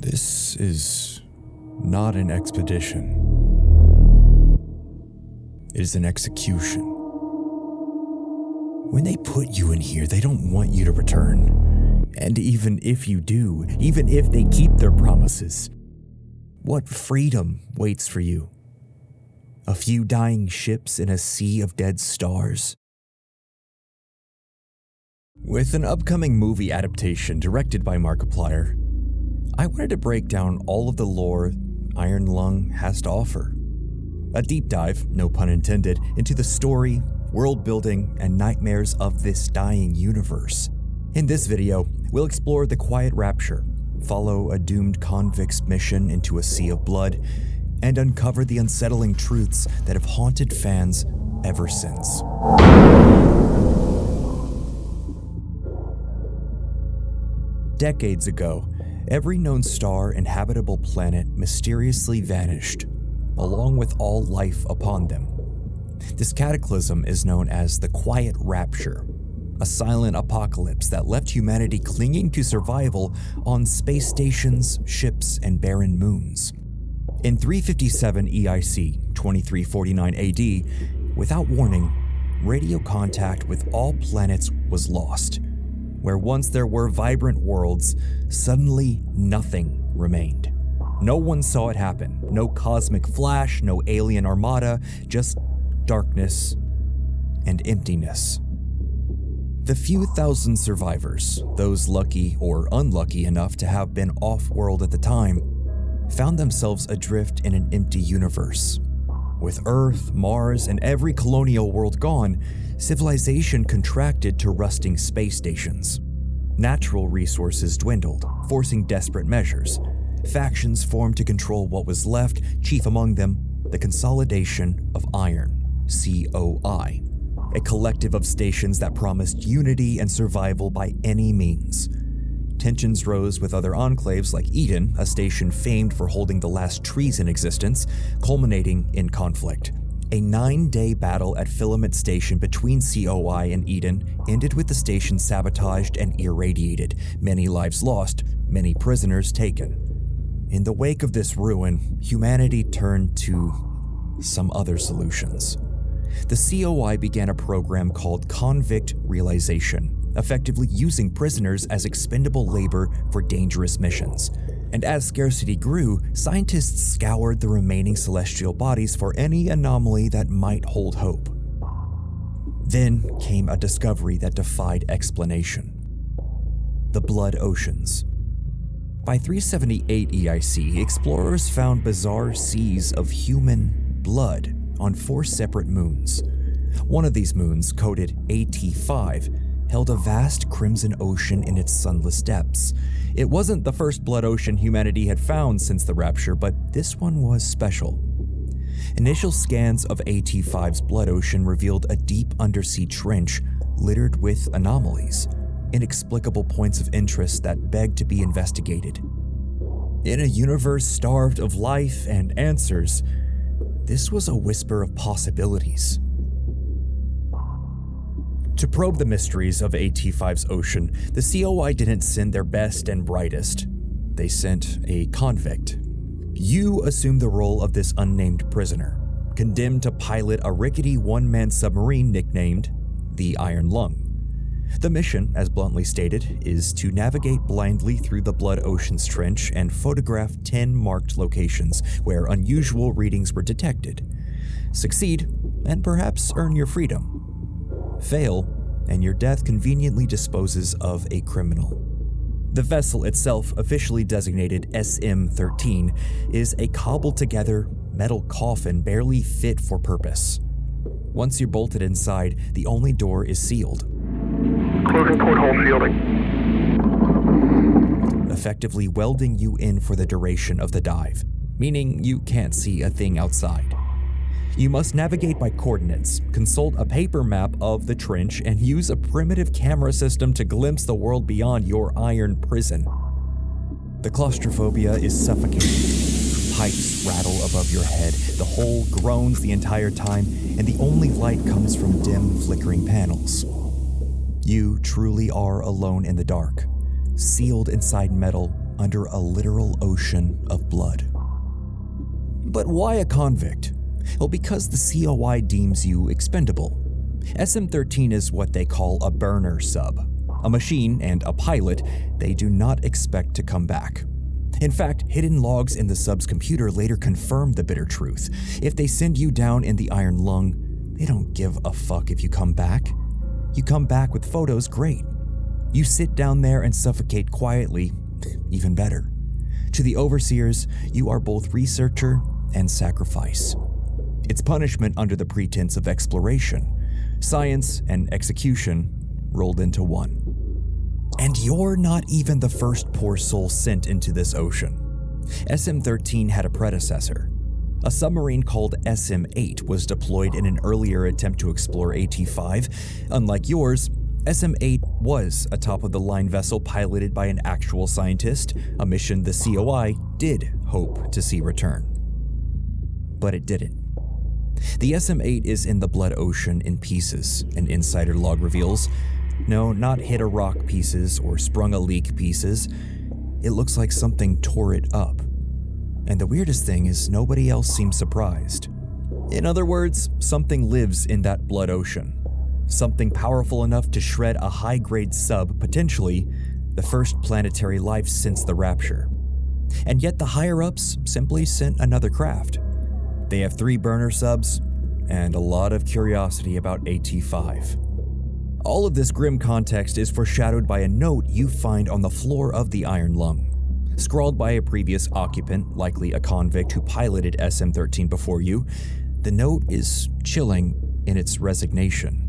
This is not an expedition. It is an execution. When they put you in here, they don't want you to return. And even if you do, even if they keep their promises, what freedom waits for you? A few dying ships in a sea of dead stars? With an upcoming movie adaptation directed by Markiplier, I wanted to break down all of the lore Iron Lung has to offer. A deep dive, no pun intended, into the story, world building, and nightmares of this dying universe. In this video, we'll explore the Quiet Rapture, follow a doomed convict's mission into a sea of blood, and uncover the unsettling truths that have haunted fans ever since. Decades ago, every known star and habitable planet mysteriously vanished, along with all life upon them. This cataclysm is known as the Quiet Rapture, a silent apocalypse that left humanity clinging to survival on space stations, ships, and barren moons. In 357 EIC 2349 AD, without warning, radio contact with all planets was lost. Where once there were vibrant worlds, suddenly nothing remained. No one saw it happen. No cosmic flash, no alien armada, just darkness and emptiness. The few thousand survivors, those lucky or unlucky enough to have been off-world at the time, found themselves adrift in an empty universe. With Earth, Mars, and every colonial world gone, civilization contracted to rusting space stations. Natural resources dwindled, forcing desperate measures. Factions formed to control what was left, chief among them, the Consolidation of Iron, COI, a collective of stations that promised unity and survival by any means. Tensions rose with other enclaves like Eden, a station famed for holding the last trees in existence, culminating in conflict. A 9-day battle at Filament Station between COI and Eden ended with the station sabotaged and irradiated, many lives lost, many prisoners taken. In the wake of this ruin, humanity turned to some other solutions. The COI began a program called Convict Realization, effectively using prisoners as expendable labor for dangerous missions. And as scarcity grew, scientists scoured the remaining celestial bodies for any anomaly that might hold hope. Then came a discovery that defied explanation: the blood oceans. By 378 EIC, explorers found bizarre seas of human blood on 4 separate moons. One of these moons, coded AT5, held a vast crimson ocean in its sunless depths. It wasn't the first blood ocean humanity had found since the Rapture, but this one was special. Initial scans of AT5's blood ocean revealed a deep undersea trench littered with anomalies, inexplicable points of interest that begged to be investigated. In a universe starved of life and answers, this was a whisper of possibilities. To probe the mysteries of AT5's ocean, the COI didn't send their best and brightest. They sent a convict. You assumed the role of this unnamed prisoner, condemned to pilot a rickety one-man submarine nicknamed the Iron Lung. The mission, as bluntly stated, is to navigate blindly through the blood ocean's trench and photograph 10 marked locations where unusual readings were detected. Succeed, and perhaps earn your freedom. Fail, and your death conveniently disposes of a criminal. The vessel itself, officially designated SM-13, is a cobbled-together metal coffin barely fit for purpose. Once you're bolted inside, the only door is sealed, closing porthole shielding, effectively welding you in for the duration of the dive, meaning you can't see a thing outside. You must navigate by coordinates, consult a paper map of the trench, and use a primitive camera system to glimpse the world beyond your iron prison. The claustrophobia is suffocating. Pipes rattle above your head, the hole groans the entire time, and the only light comes from dim, flickering panels. You truly are alone in the dark, sealed inside metal, under a literal ocean of blood. But why a convict? Well, because the COI deems you expendable. SM-13 is what they call a burner sub. A machine and a pilot they do not expect to come back. In fact, hidden logs in the sub's computer later confirm the bitter truth. If they send you down in the Iron Lung, they don't give a fuck if you come back. You come back with photos, great. You sit down there and suffocate quietly, even better. To the overseers, you are both researcher and sacrifice. It's punishment under the pretense of exploration. Science and execution rolled into one. And you're not even the first poor soul sent into this ocean. SM-13 had a predecessor. A submarine called SM-8 was deployed in an earlier attempt to explore AT-5. Unlike yours, SM-8 was a top-of-the-line vessel piloted by an actual scientist, a mission the COI did hope to see return. But it didn't. The SM-8 is in the blood ocean in pieces, an insider log reveals. No, not hit a rock pieces or sprung a leak pieces. It looks like something tore it up. And the weirdest thing is nobody else seems surprised. In other words, something lives in that blood ocean. Something powerful enough to shred a high-grade sub, potentially the first planetary life since the Rapture. And yet the higher-ups simply sent another craft. They have 3 burner subs and a lot of curiosity about AT-5. All of this grim context is foreshadowed by a note you find on the floor of the Iron Lung. Scrawled by a previous occupant, likely a convict who piloted SM-13 before you, the note is chilling in its resignation.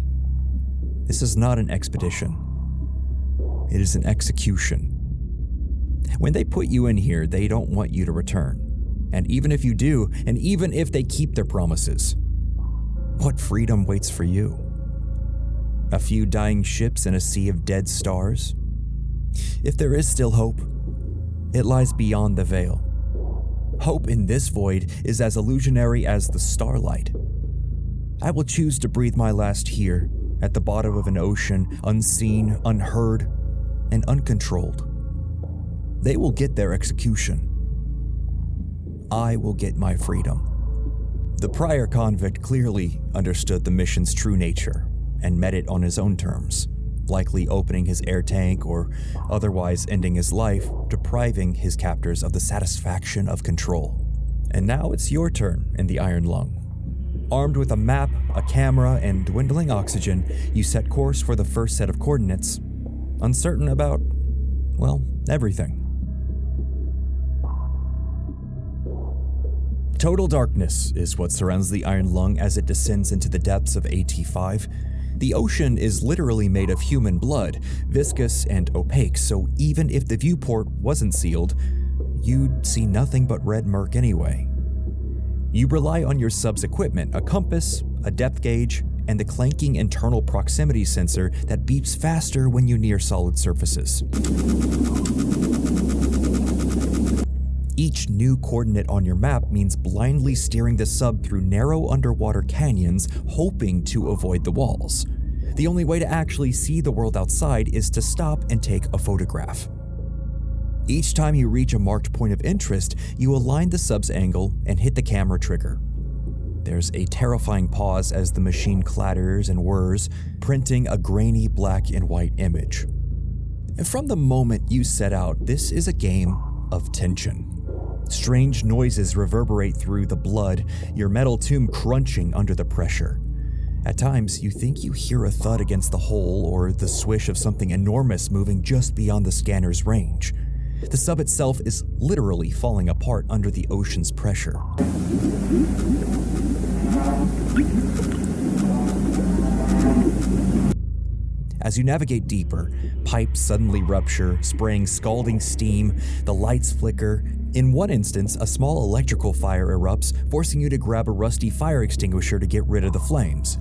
This is not an expedition. It is an execution. When they put you in here, they don't want you to return. And even if you do, and even if they keep their promises, what freedom waits for you? A few dying ships in a sea of dead stars? If there is still hope, it lies beyond the veil. Hope in this void is as illusionary as the starlight. I will choose to breathe my last here, at the bottom of an ocean, unseen, unheard, and uncontrolled. They will get their execution. I will get my freedom. The prior convict clearly understood the mission's true nature and met it on his own terms, likely opening his air tank or otherwise ending his life, depriving his captors of the satisfaction of control. And now it's your turn in the Iron Lung. Armed with a map, a camera, and dwindling oxygen, you set course for the first set of coordinates, uncertain about, well, everything. Total darkness is what surrounds the Iron Lung as it descends into the depths of AT-5. The ocean is literally made of human blood, viscous and opaque, so even if the viewport wasn't sealed, you'd see nothing but red murk anyway. You rely on your sub's equipment, a compass, a depth gauge, and the clanking internal proximity sensor that beeps faster when you near solid surfaces. Each new coordinate on your map means blindly steering the sub through narrow underwater canyons, hoping to avoid the walls. The only way to actually see the world outside is to stop and take a photograph. Each time you reach a marked point of interest, you align the sub's angle and hit the camera trigger. There's a terrifying pause as the machine clatters and whirs, printing a grainy black and white image. And from the moment you set out, this is a game of tension. Strange noises reverberate through the blood, your metal tomb crunching under the pressure. At times, you think you hear a thud against the hull or the swish of something enormous moving just beyond the scanner's range. The sub itself is literally falling apart under the ocean's pressure. As you navigate deeper, pipes suddenly rupture, spraying scalding steam, the lights flicker. In one instance, a small electrical fire erupts, forcing you to grab a rusty fire extinguisher to get rid of the flames.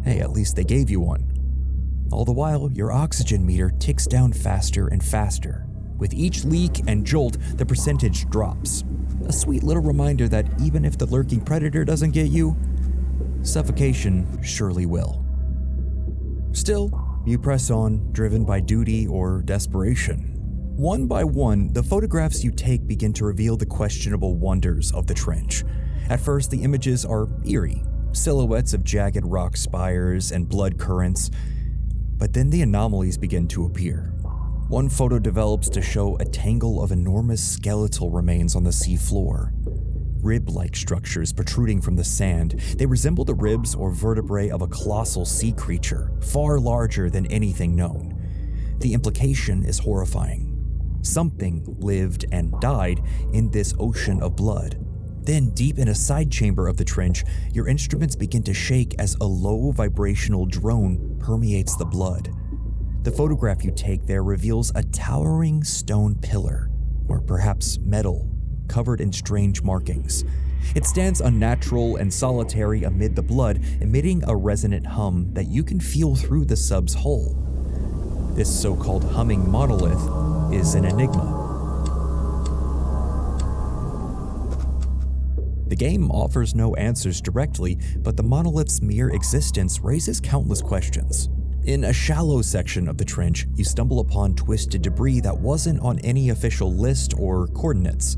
Hey, at least they gave you one. All the while, your oxygen meter ticks down faster and faster. With each leak and jolt, the percentage drops. A sweet little reminder that even if the lurking predator doesn't get you, suffocation surely will. Still, you press on, driven by duty or desperation. One by one, the photographs you take begin to reveal the questionable wonders of the trench. At first, the images are eerie, silhouettes of jagged rock spires and blood currents, but then the anomalies begin to appear. One photo develops to show a tangle of enormous skeletal remains on the sea floor. Rib-like structures protruding from the sand, they resemble the ribs or vertebrae of a colossal sea creature, far larger than anything known. The implication is horrifying. Something lived and died in this ocean of blood. Then, deep in a side chamber of the trench, your instruments begin to shake as a low vibrational drone permeates the blood. The photograph you take there reveals a towering stone pillar, or perhaps metal, covered in strange markings. It stands unnatural and solitary amid the blood, emitting a resonant hum that you can feel through the sub's hull. This so-called humming monolith is an enigma. The game offers no answers directly, but the monolith's mere existence raises countless questions. In a shallow section of the trench, you stumble upon twisted debris that wasn't on any official list or coordinates.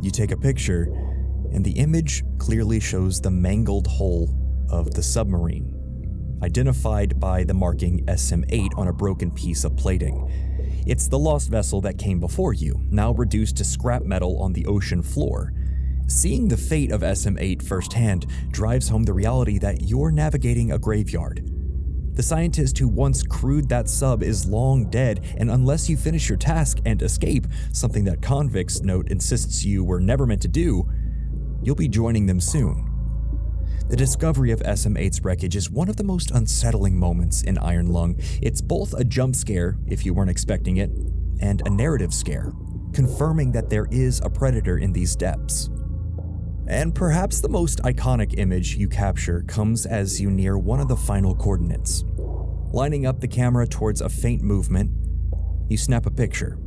You take a picture, and the image clearly shows the mangled hull of the submarine, identified by the marking SM-8 on a broken piece of plating. It's the lost vessel that came before you, now reduced to scrap metal on the ocean floor. Seeing the fate of SM-8 firsthand drives home the reality that you're navigating a graveyard. The scientist who once crewed that sub is long dead, and unless you finish your task and escape, something that Convict's note insists you were never meant to do, you'll be joining them soon. The discovery of SM-8's wreckage is one of the most unsettling moments in Iron Lung. It's both a jump scare, if you weren't expecting it, and a narrative scare, confirming that there is a predator in these depths. And perhaps the most iconic image you capture comes as you near one of the final coordinates. Lining up the camera towards a faint movement, you snap a picture,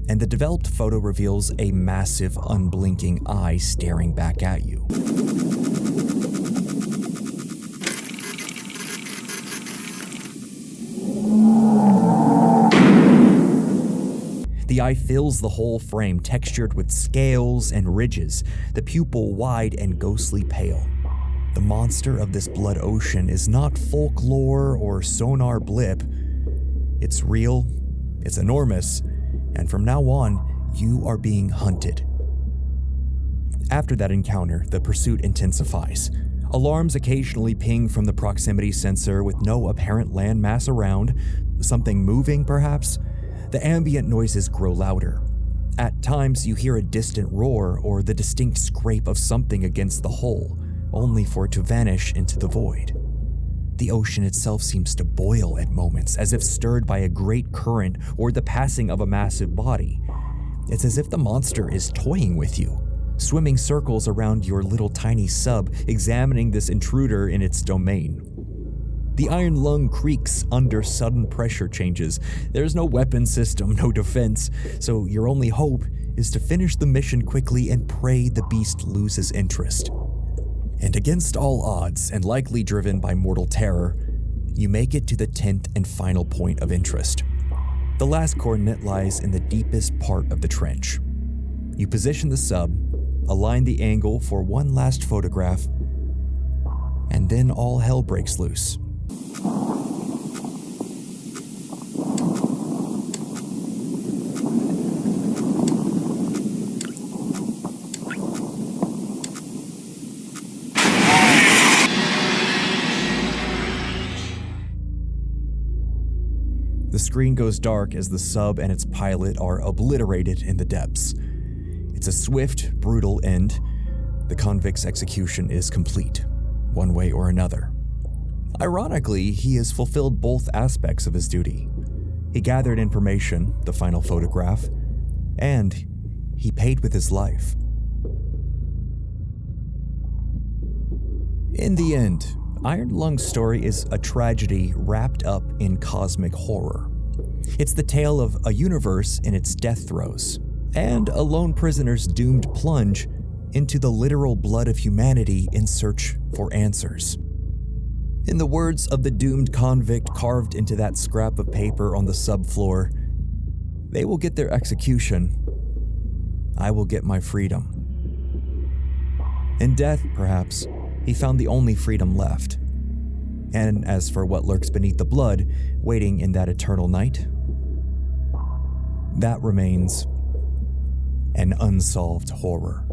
and the developed photo reveals a massive, unblinking eye staring back at you. The eye fills the whole frame, textured with scales and ridges, the pupil wide and ghostly pale. The monster of this blood ocean is not folklore or sonar blip. It's real, it's enormous, and from now on, you are being hunted. After that encounter, the pursuit intensifies. Alarms occasionally ping from the proximity sensor with no apparent landmass around, something moving perhaps. The ambient noises grow louder. At times, you hear a distant roar or the distinct scrape of something against the hull, only for it to vanish into the void. The ocean itself seems to boil at moments, as if stirred by a great current or the passing of a massive body. It's as if the monster is toying with you, swimming circles around your little tiny sub, examining this intruder in its domain. The Iron Lung creaks under sudden pressure changes. There's no weapon system, no defense, so your only hope is to finish the mission quickly and pray the beast loses interest. And against all odds, and likely driven by mortal terror, you make it to the 10th and final point of interest. The last coordinate lies in the deepest part of the trench. You position the sub, align the angle for one last photograph, and then all hell breaks loose. The screen goes dark as the sub and its pilot are obliterated in the depths. It's a swift, brutal end. The convict's execution is complete, one way or another. Ironically, he has fulfilled both aspects of his duty. He gathered information, the final photograph, and he paid with his life. In the end, Iron Lung's story is a tragedy wrapped up in cosmic horror. It's the tale of a universe in its death throes, and a lone prisoner's doomed plunge into the literal blood of humanity in search for answers. In the words of the doomed convict carved into that scrap of paper on the subfloor, They will get their execution. I will get my freedom. In death, perhaps, he found the only freedom left. And as for what lurks beneath the blood, waiting in that eternal night, that remains an unsolved horror.